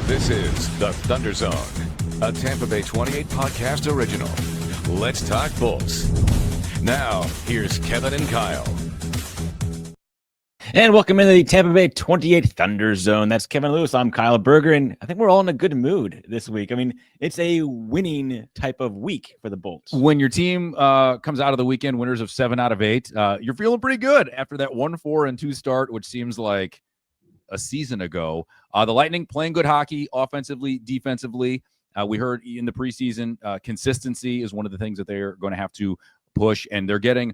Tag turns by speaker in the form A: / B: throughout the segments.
A: This is the Thunder Zone, a Tampa Bay 28 podcast original. Let's talk Bolts. Now, here's Kevin and Kyle.
B: And welcome into the Tampa Bay 28 Thunder Zone. That's Kevin Lewis. I'm Kyle Berger, and I think we're all in a good mood this week. I mean, it's a winning type of week for the Bolts.
C: When your team comes out of the weekend winners of 7 out of 8, you're feeling pretty good after that 1-4-2 start, which seems like a season ago. The Lightning playing good hockey, offensively, defensively. We heard in the preseason, consistency is one of the things that they're going to have to push, and they're getting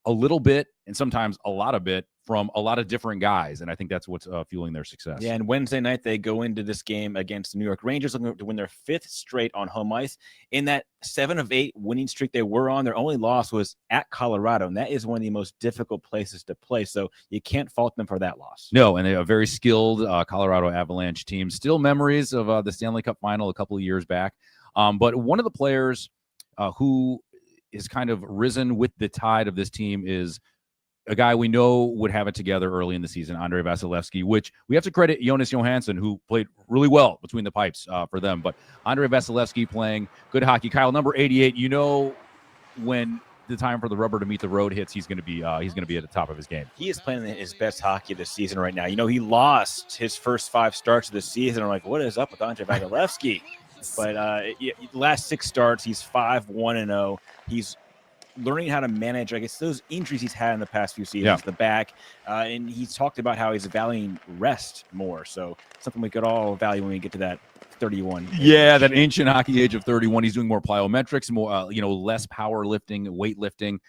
C: a little bit and sometimes a lot of bit from a lot of different guys, and I think that's what's fueling their success.
B: Yeah, and Wednesday night they go into this game against the New York Rangers looking to win their 5th straight on home ice. In that 7 of 8 winning streak they were on, their only loss was at Colorado, and that is one of the most difficult places to play, so you can't fault them for that loss.
C: No, and they're a very skilled Colorado Avalanche team. Still memories of the Stanley Cup final a couple of years back, but one of the players who is kind of risen with the tide of this team is a guy we know would have it together early in the season, Andrei Vasilevskiy, which we have to credit Jonas Johansson, who played really well between the pipes for them. But Andrei Vasilevskiy playing good hockey. Kyle, number 88, you know when the time for the rubber to meet the road hits, he's going to be at the top of his game.
B: He is playing his best hockey this season right now. You know, he lost his first 5 starts of the season. I'm like, what is up with Andrei Vasilevskiy? But last 6 starts, he's 5-1-0. He's learning how to manage, I guess, those injuries he's had in the past few seasons, the back. And he's talked about how he's valuing rest more. So something we could all value when we get to that 31.
C: Yeah, that ancient hockey age of 31. He's doing more plyometrics, more, less powerlifting, weightlifting.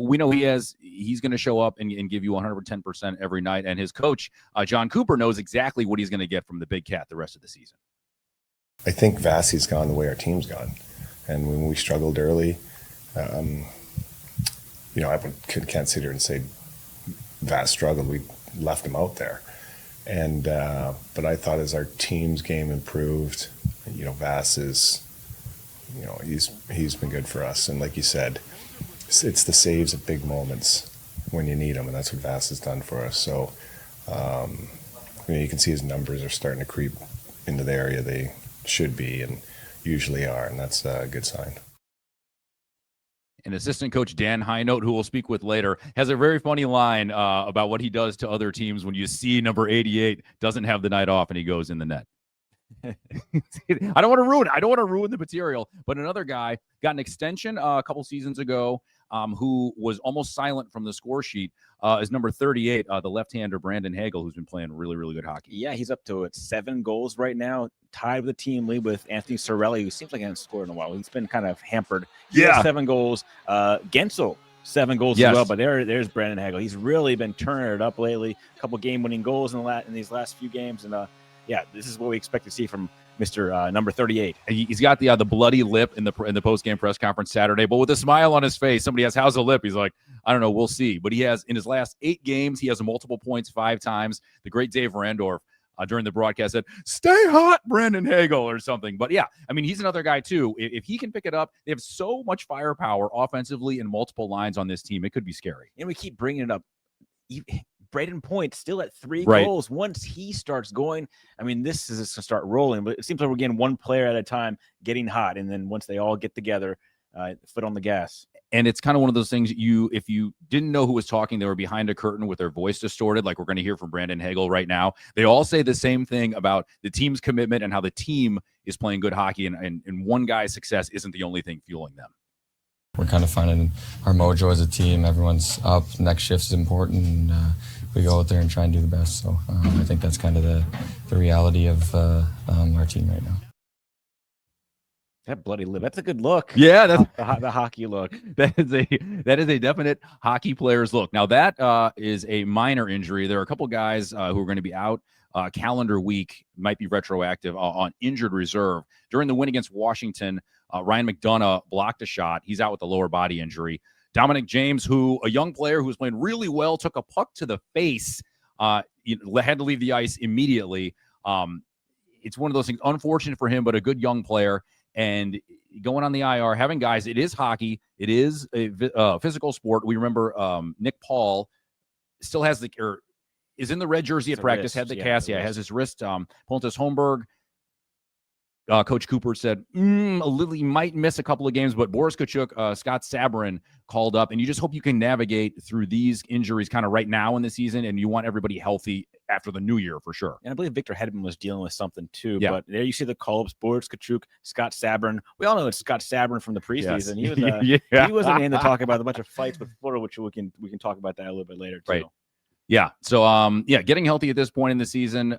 C: We know he's going to show up and give you 110% every night. And his coach, John Cooper, knows exactly what he's going to get from the Big Cat the rest of the season.
D: I think Vasi's gone the way our team's gone. And when we struggled early, I can't sit here and say Vas struggled. We left him out there. And but I thought as our team's game improved, Vas is, he's been good for us. And like you said, it's the saves at big moments when you need them, and that's what Vas has done for us. So you can see his numbers are starting to creep into the area they should be and usually are, and that's a good sign.
C: And assistant coach Dan HINOTE, who we'll speak with later, has a very funny line about what he does to other teams when you see number 88 doesn't have the night off and he goes in the net. I don't want to ruin the material, but another guy got an extension a couple seasons ago who was almost silent from the score sheet is number 38, the left-hander Brandon Hagel, who's been playing really, really good hockey.
B: Yeah, he's up to 7 goals right now, tied with the team lead with Anthony Cirelli, who seems like he hasn't scored in a while. He's been kind of hampered. He has 7 goals. Gensel, 7 goals as well, but there's Brandon Hagel. He's really been turning it up lately. A couple game-winning goals in these last few games, and this is what we expect to see from Mr. Number 38.
C: He's got the bloody lip in the post-game press conference Saturday, but with a smile on his face. Somebody asks, how's the lip? He's like, I don't know, we'll see. But he has, in his last 8 games, he has multiple points 5 times. The great Dave Randorf during the broadcast said, stay hot, Brandon Hagel, or something. But yeah, I mean, he's another guy too. If he can pick it up, they have so much firepower offensively and multiple lines on this team. It could be scary.
B: And we keep bringing it up. Braden Point still at 3
C: Right.
B: goals. Once he starts going, I mean, this is just going to start rolling. But it seems like we're getting one player at a time getting hot. And then once they all get together, foot on the gas.
C: And it's kind of one of those things if you didn't know who was talking, they were behind a curtain with their voice distorted, like we're going to hear from Brandon Hagel right now. They all say the same thing about the team's commitment and how the team is playing good hockey. And one guy's success isn't the only thing fueling them.
E: We're kind of finding our mojo as a team. Everyone's up. Next shift is important. And we go out there and try and do the best. So I think that's kind of the reality of our team right now.
B: That bloody lip. That's a good look.
C: Yeah, that's
B: the hockey look.
C: That is a definite hockey player's look. Now that is a minor injury. There are a couple guys who are going to be out calendar week, might be retroactive on injured reserve. During the win against Washington, Ryan McDonough blocked a shot. He's out with a lower body injury. Dominic James, a young player who was playing really well, took a puck to the face, had to leave the ice immediately. It's one of those things, unfortunate for him, but a good young player. And going on the IR, having guys, it is hockey. It is a physical sport. We remember Nick Paul still has is in the red jersey at practice, had the cast, has his wrist. Pontus Holmberg Coach Cooper said he might miss a couple of games, but Boris Kachuk, Scott Sabrin called up, and you just hope you can navigate through these injuries kind of right now in the season, and you want everybody healthy after the new year for sure.
B: And I believe Victor Hedman was dealing with something too.
C: Yeah.
B: But there you see the call-ups, Boris Kachuk, Scott Sabrin. We all know it's Scott Sabrin from the preseason.
C: Yes.
B: He was a man to talk about a bunch of fights with Florida, which we can talk about that a little bit later too.
C: Right. Yeah. So, getting healthy at this point in the season.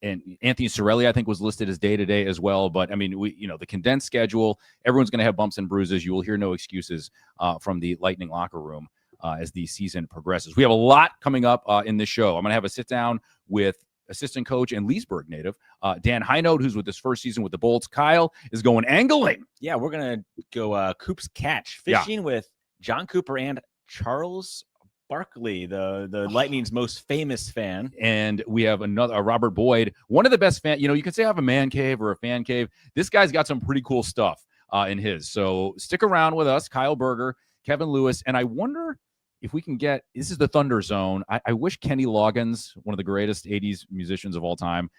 C: And Anthony Cirelli, I think, was listed as day-to-day as well. But, I mean, the condensed schedule, everyone's going to have bumps and bruises. You will hear no excuses from the Lightning locker room as the season progresses. We have a lot coming up in this show. I'm going to have a sit-down with assistant coach and Leesburg native, Dan HINOTE, who's with his first season with the Bolts. Kyle is going angling.
B: Yeah, we're going to go COOPS catch fishing with John Cooper and Charles Barkley, the Lightning's most famous fan.
C: And we have another Robert Boyd, one of the best fan. You can say I have a man cave or a fan cave. This guy's got some pretty cool stuff in his. So stick around with us, Kyle Berger, Kevin Lewis, and I wonder if we can get. This is the Thunder Zone. I wish Kenny Loggins, one of the greatest '80s musicians of all time,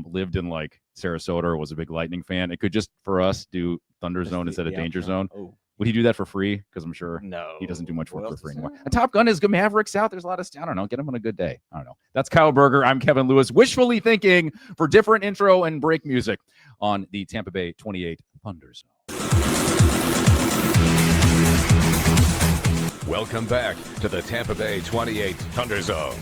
C: lived in like Sarasota or was a big Lightning fan. It could just for us do Thunder Zone instead of Danger Zone.
B: Oh.
C: Would he do that for free? Because I'm sure he doesn't do much work for free anymore. A Top Gun is good. Mavericks out. There's a lot of, I don't know, get him on a good day. I don't know. That's Kyle Berger. I'm Kevin Lewis. Wishfully thinking for different intro and break music on the Tampa Bay 28 Thunder Zone.
A: Welcome back to the Tampa Bay 28 Thunder Zone.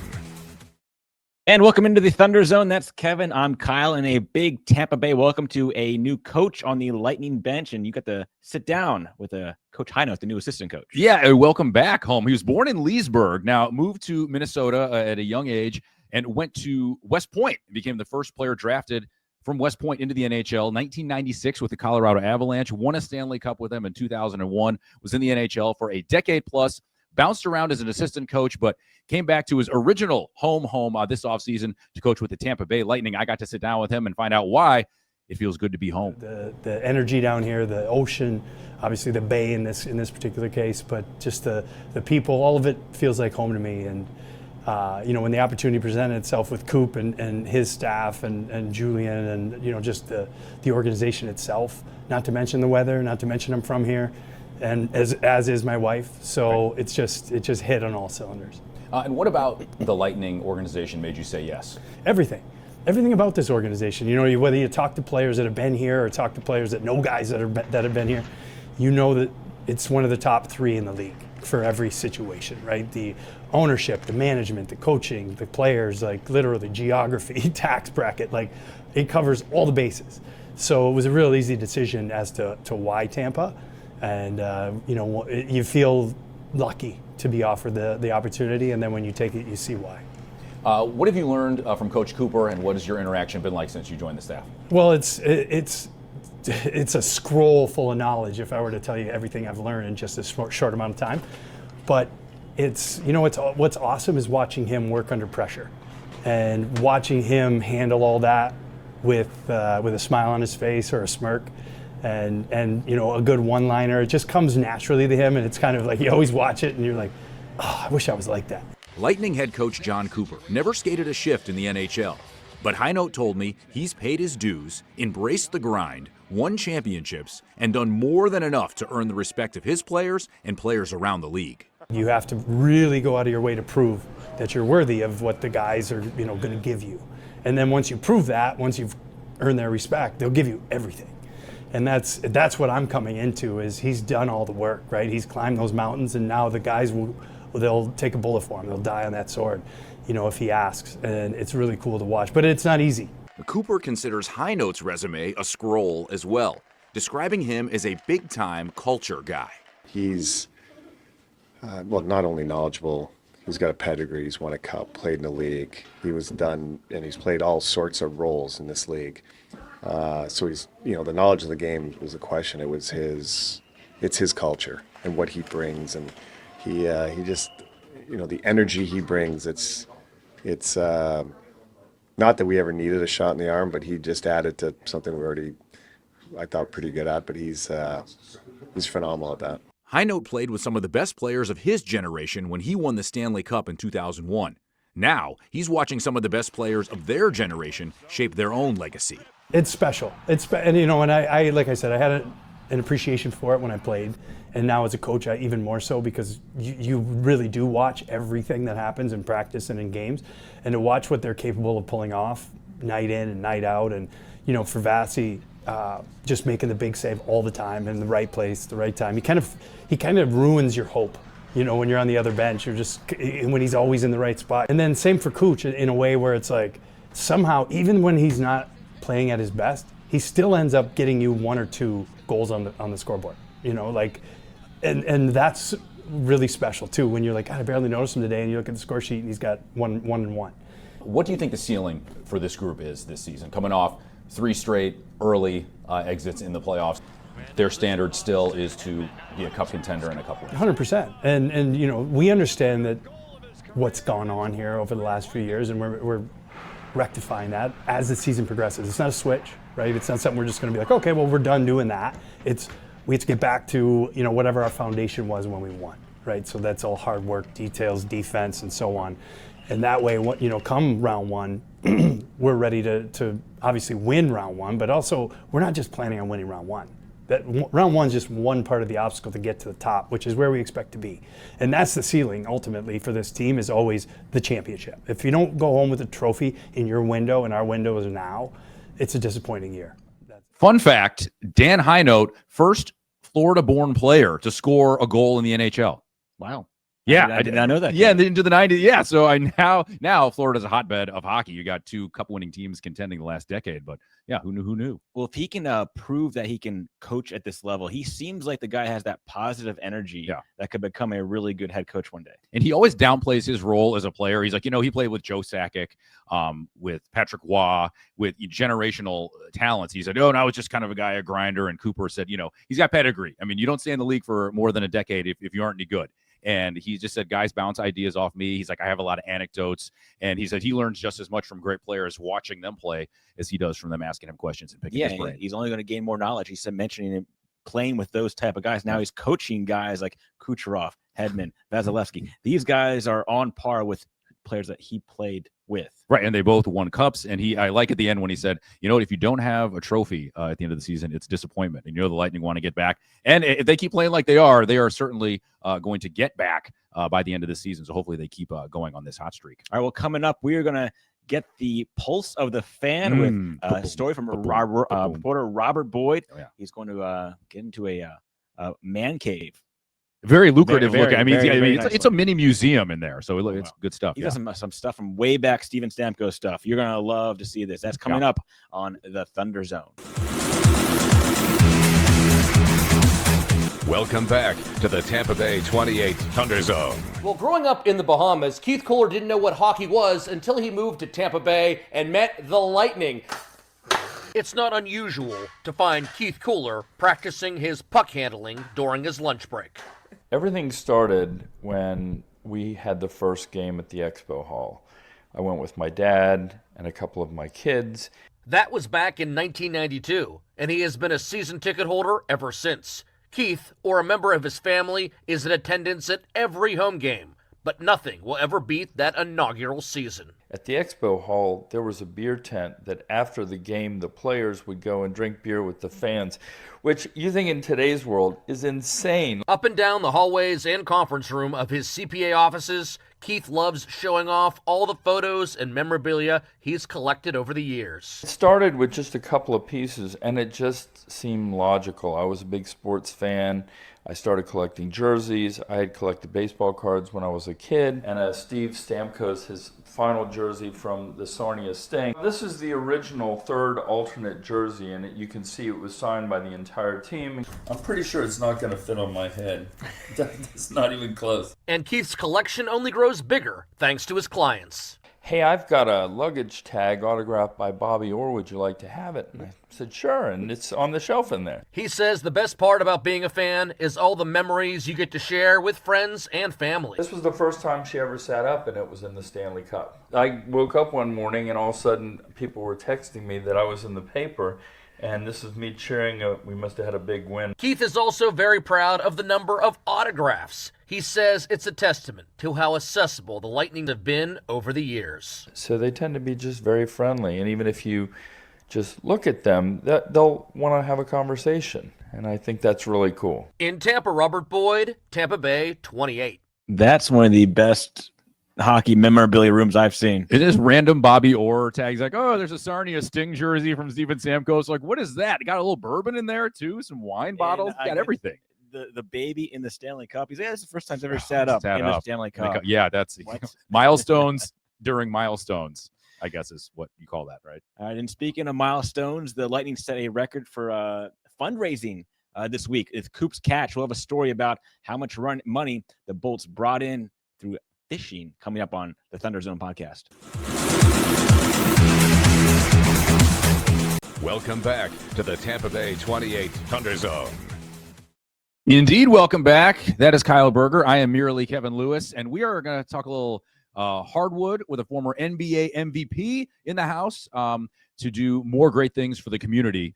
B: And welcome into the Thunder Zone. That's Kevin. I'm Kyle, and a big Tampa Bay welcome to a new coach on the Lightning bench. And you got to sit down with Coach HINOTE, the new assistant coach.
C: Yeah, welcome back home. He was born in Leesburg, now moved to Minnesota at a young age, and went to West Point. Became the first player drafted from West Point into the NHL. 1996 with the Colorado Avalanche. Won a Stanley Cup with them in 2001. Was in the NHL for a decade plus. Bounced around as an assistant coach, but came back to his original home this offseason to coach with the Tampa Bay Lightning. I got to sit down with him and find out why it feels good to be home.
F: The energy down here, the ocean, obviously the bay in this particular case, but just the people, all of it feels like home to me. And when the opportunity presented itself with Coop and his staff and Julian and just the organization itself, not to mention the weather, not to mention I'm from here. And as is my wife, so right. it just hit on all cylinders.
C: And what about the Lightning organization made you say yes?
F: Everything about this organization. Whether you talk to players that have been here or talk to players that know guys that have been here, that it's one of the top three in the league for every situation, right? The ownership, the management, the coaching, the players, like literally geography, tax bracket, like it covers all the bases. So it was a real easy decision as to why Tampa. And, you feel lucky to be offered the opportunity, and then when you take it, you see why.
C: What have you learned from Coach Cooper, and what has your interaction been like since you joined the staff?
F: Well, it's a scroll full of knowledge if I were to tell you everything I've learned in just a short amount of time. But what's awesome is watching him work under pressure and watching him handle all that with a smile on his face or a smirk. And a good one-liner, it just comes naturally to him, and it's kind of like you always watch it and you're like, oh, I wish I was like that.
C: Lightning head coach John Cooper never skated a shift in the NHL, but HINOTE told me he's paid his dues, embraced the grind, won championships, and done more than enough to earn the respect of his players and players around the league.
F: You have to really go out of your way to prove that you're worthy of what the guys are going to give you. And then once you prove that, once you've earned their respect, they'll give you everything. And that's what I'm coming into, is he's done all the work, right? He's climbed those mountains, and now the guys they'll take a bullet for him. They'll die on that sword, if he asks. And it's really cool to watch, but it's not easy.
C: Cooper considers HINOTE's resume a scroll as well, describing him as a big-time culture guy.
D: He's, not only knowledgeable, he's got a pedigree. He's won a cup, played in the league. He's played all sorts of roles in this league. So he's, the knowledge of the game was the question. It's his culture and what he brings, and he just, the energy he brings. It's not that we ever needed a shot in the arm, but he just added to something we already, I thought, pretty good at. But he's phenomenal at that.
C: HINOTE played with some of the best players of his generation when he won the Stanley Cup in 2001. Now he's watching some of the best players of their generation shape their own legacy.
F: It's special. And you know, and I like I said, I had an appreciation for it when I played, and now as a coach, I even more so, because you really do watch everything that happens in practice and in games, and to watch what they're capable of pulling off night in and night out. And you know, for Vasi, just making the big save all the time in the right place, the right time. He kind of ruins your hope. You know, when you're on the other bench, when he's always in the right spot. And then same for Cooch, in a way where it's like, somehow, even when he's not playing at his best, he still ends up getting you 1 or 2 goals on the scoreboard. You know, like, and that's really special too, when you're like, God, I barely noticed him today, and you look at the score sheet and he's got 1 and 1.
C: What do you think the ceiling for this group is this season? Coming off 3 straight early exits in the playoffs, their standard still is to be a cup contender in a couple of years.
F: 100%. And you know, we understand that what's gone on here over the last few years, and we're rectifying that as the season progresses. It's not a switch, right? It's not something we're just going to be like, okay, well, we're done doing that. We have to get back to, you know, whatever our foundation was when we won, right? So that's all hard work, details, defense, and so on. And that way, you know, come round 1, we're ready to obviously win round 1, but also we're not just planning on winning round 1. That round 1 is just one part of the obstacle to get to the top, which is where we expect to be. And that's the ceiling, ultimately, for this team, is always the championship. If you don't go home with a trophy in your window, and our window is now, it's a disappointing year.
C: Fun fact, Dan HINOTE, first Florida-born player to score a goal in the NHL.
B: Wow.
C: Yeah,
B: I did not know that.
C: Yeah, into the 90s. Yeah, so now Florida's a hotbed of hockey. You got 2 cup-winning teams contending the last decade, but yeah, who knew?
B: Well, if he can prove that he can coach at this level, he seems like the guy has that positive energy that could become a really good head coach one day.
C: And he always downplays his role as a player. He's like, you know, he played with Joe Sakic, with Patrick Waugh, with generational talents. He said, oh, no, it's just kind of a guy, a grinder. And Cooper said, you know, he's got pedigree. I mean, you don't stay in the league for more than a decade if you aren't any good. And he just said, guys bounce ideas off me. He's like, I have a lot of anecdotes. And he said he learns just as much from great players watching them play as he does from them asking him questions and picking his brain.
B: He's only going to gain more knowledge. He said, mentioning him playing with those type of guys. Now he's coaching guys like Kucherov, Hedman, Vasilevsky. These guys are on par with players that he played with.
C: Right, and they both won cups. And I like at the end when he said, you know what, if you don't have a trophy at the end of the season, it's disappointment. And you know the Lightning want to get back. And if they keep playing like they are certainly going to get back by the end of the season. So hopefully they keep going on this hot streak.
B: All right, well, coming up, we are going to get the pulse of the fan with a story from reporter Robert Boyd.
C: Oh, yeah.
B: He's going to get into a man cave.
C: Very lucrative looking. I mean,
B: nice
C: it's a mini museum in there, so it's good stuff.
B: He got some stuff from way back, Steven Stamkos stuff. You're gonna love to see this. That's coming up on the Thunder Zone.
A: Welcome back to the Tampa Bay 28 Thunder Zone.
G: Well, growing up in the Bahamas, Keith Cooler didn't know what hockey was until he moved to Tampa Bay and met the Lightning. It's not unusual to find Keith Cooler practicing his puck handling during his lunch break.
H: Everything started when we had the first game at the Expo Hall. I went with my dad and a couple of my kids.
G: That was back in 1992, and he has been a season ticket holder ever since. Keith, or a member of his family, is in attendance at every home game, but nothing will ever beat that inaugural season.
H: At the Expo Hall, there was a beer tent that after the game, the players would go and drink beer with the fans, which you think in today's world is insane.
G: Up and down the hallways and conference room of his CPA offices, Keith loves showing off all the photos and memorabilia he's collected over the years.
H: It started with just a couple of pieces, and it just seemed logical. I was a big sports fan. I started collecting jerseys. I had collected baseball cards when I was a kid. And Steve Stamkos, his final jersey from the Sarnia Sting. This is the original third alternate jersey, and you can see it was signed by the entire team. I'm pretty sure it's not going to fit on my head. It's not even close.
G: And Keith's collection only grows bigger thanks to his clients.
H: Hey, I've got a luggage tag autographed by Bobby Orr. Would you like to have it? And I said, sure, and it's on the shelf in there.
G: He says the best part about being a fan is all the memories you get to share with friends and family.
H: This was the first time she ever sat up, and it was in the Stanley Cup. I woke up one morning, and all of a sudden, people were texting me that I was in the paper, and this is me cheering. We must have had a big win.
G: Keith is also very proud of the number of autographs. He says it's a testament to how accessible the Lightning have been over the years.
H: So they tend to be just very friendly, and even if you just look at them, that they'll want to have a conversation. And I think that's really cool.
G: In Tampa, Robert Boyd, Tampa Bay 28.
B: That's one of the best hockey memorabilia rooms I've seen.
C: It is random Bobby Orr tags like, oh, there's a Sarnia Sting jersey from Steven Stamkos. Like, what is that? It got a little bourbon in there too, some wine bottles, got everything.
B: The baby in the Stanley Cup. He's like, yeah, this is the first time I've ever sat up in the Stanley Cup.
C: Yeah, that's milestones during milestones, I guess is what you call that, right?
B: All right, and speaking of milestones, the Lightning set a record for fundraising this week. It's COOPS Catch. We'll have a story about how much money the Bolts brought in through fishing coming up on the Thunder Zone podcast.
A: Welcome back to the Tampa Bay 28 Thunder Zone.
C: Indeed, welcome back. That is Kyle Berger. I am merely Kevin Lewis, and we are going to talk a little hardwood with a former NBA MVP in the house to do more great things for the community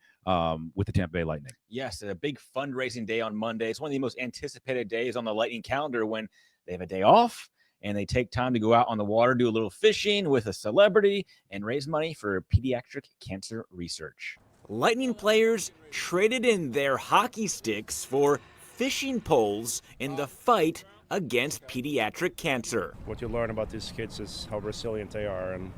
C: with the Tampa Bay Lightning.
B: Yes, a big fundraising day on Monday. It's one of the most anticipated days on the Lightning calendar when they have a day off and they take time to go out on the water, do a little fishing with a celebrity, and raise money for pediatric cancer research. Lightning players traded in their hockey sticks for fishing poles in the fight against pediatric cancer.
I: What you learn about these kids is how resilient they are, and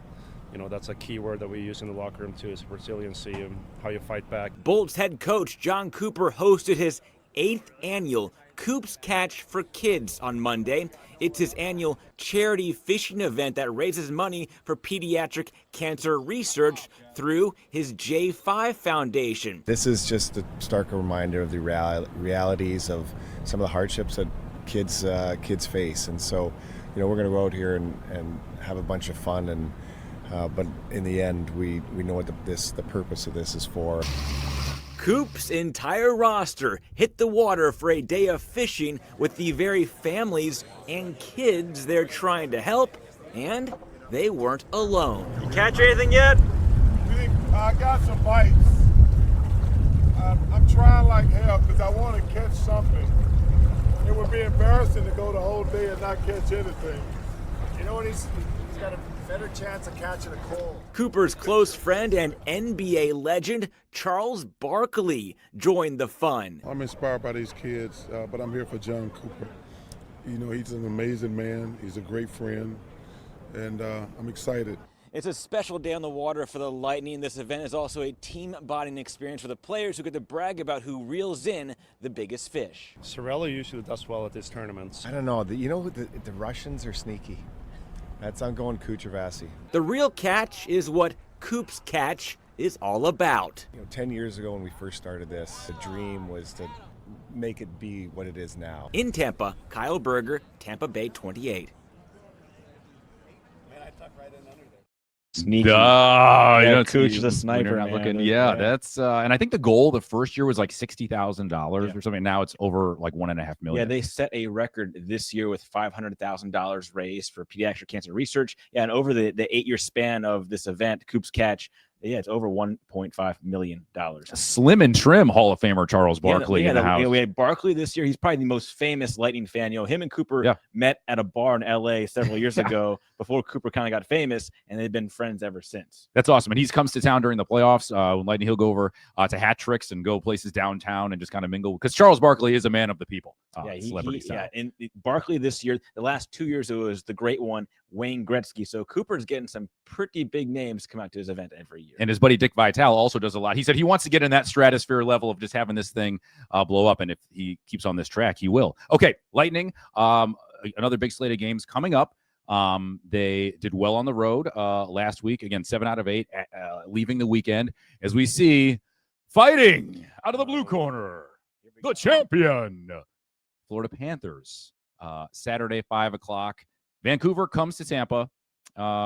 I: that's a key word that we use in the locker room too, is resiliency and how you fight back.
B: Bolts head coach John Cooper hosted his 8th annual COOPS Catch for Kids on Monday. It's his annual charity fishing event that raises money for pediatric cancer research through his J5 Foundation.
J: This is just a stark reminder of the realities of some of the hardships that kids face. And so, we're going to go out here and have a bunch of fun. And but in the end, we know what the purpose of this is for.
B: COOP's entire roster hit the water for a day of fishing with the very families and kids they're trying to help, and they weren't alone. You catch anything yet?
K: I got some bites. I'm trying like hell because I want to catch something. It would be embarrassing to go the whole day and not catch anything.
J: You know what, he's got a better chance of catching a cold.
B: Cooper's close friend and NBA legend Charles Barkley joined the fun.
K: I'm inspired by these kids, but I'm here for John Cooper. He's an amazing man. He's a great friend, and I'm excited.
B: It's a special day on the water for the Lightning. This event is also a team-bonding experience for the players who get to brag about who reels in the biggest fish.
I: Sorella usually does well at these tournaments.
J: I don't know. The Russians are sneaky. I'm going Kuchervasi.
B: The real catch is what COOPS Catch is all about.
J: 10 years ago when we first started this, the dream was to make it be what it is now.
B: In Tampa, Kyle Berger, Tampa Bay 28. Sneaky. Cooch the sniper.
C: Not looking. Yeah, that's and I think the goal the first year was like $60,000 or something. Now it's over like $1.5 million.
B: Yeah, they set a record this year with $500,000 raised for pediatric cancer research. Yeah, and over the 8-year span of this event, COOPS Catch, it's over $1.5 million.
C: Slim and trim Hall of Famer Charles Barkley in the house.
B: We had Barkley this year. He's probably the most famous Lightning fan. Him and Cooper met at a bar in LA several years ago before Cooper kind of got famous, and they've been friends ever since.
C: That's awesome. And he comes to town during the playoffs. When Lightning, he'll go over to Hat Tricks and go places downtown and just kind of mingle. Because Charles Barkley is a man of the people. And
B: Barkley this year, the last 2 years, it was the great one, Wayne Gretzky. So Cooper's getting some pretty big names come out to his event every year.
C: And his buddy Dick Vitale also does a lot. He said he wants to get in that stratosphere level of just having this thing blow up. And if he keeps on this track, he will. Okay, Lightning, another big slate of games coming up. They did well on the road last week. Again, 7 out of 8, leaving the weekend. As we see, fighting out of the blue corner, the champion, Florida Panthers. Saturday, 5 o'clock. Vancouver comes to Tampa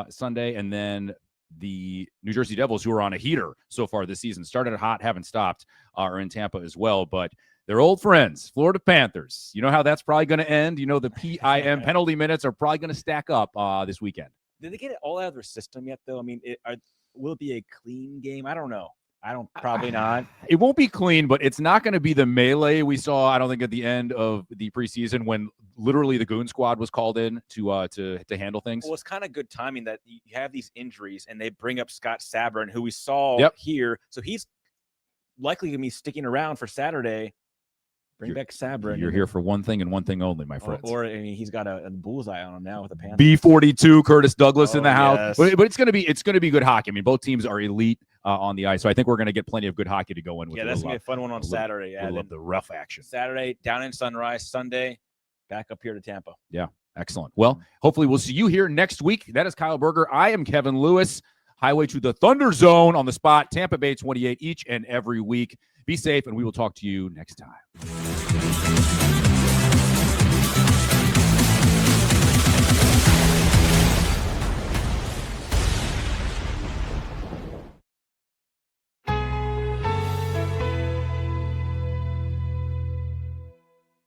C: Sunday, and then the New Jersey Devils, who are on a heater so far this season, started hot, haven't stopped, are in Tampa as well. But they're old friends, Florida Panthers. You know how that's probably going to end. The PIM penalty minutes are probably going to stack up this weekend.
B: Did they get it all out of their system yet, though? I mean, will it be a clean game? I don't know. Probably not.
C: It won't be clean, but it's not going to be the melee we saw, I don't think, at the end of the preseason when literally the goon squad was called in to handle things.
B: Well, it's kind of good timing that you have these injuries and they bring up Scott Sabrin, who we saw here. So he's likely going to be sticking around for Saturday. Bring back Sabrin.
C: You're here for one thing and one thing only, my friends.
B: Or I mean, he's got a bullseye on him now with the Panthers.
C: B42, Curtis Douglas in the house.
B: Yes.
C: But it's going to be good hockey. I mean, both teams are elite on the ice, so I think we're going to get plenty of good hockey to go in with.
B: Yeah, that's going to be a fun one on Saturday.
C: I love the rough action.
B: Saturday down in Sunrise, Sunday back up here to Tampa.
C: Yeah, excellent. Well, hopefully we'll see you here next week. That is Kyle Berger. I am Kevin Lewis. Highway to the Thunder Zone on the spot, Tampa Bay 28 each and every week. Be safe, and we will talk to you next time.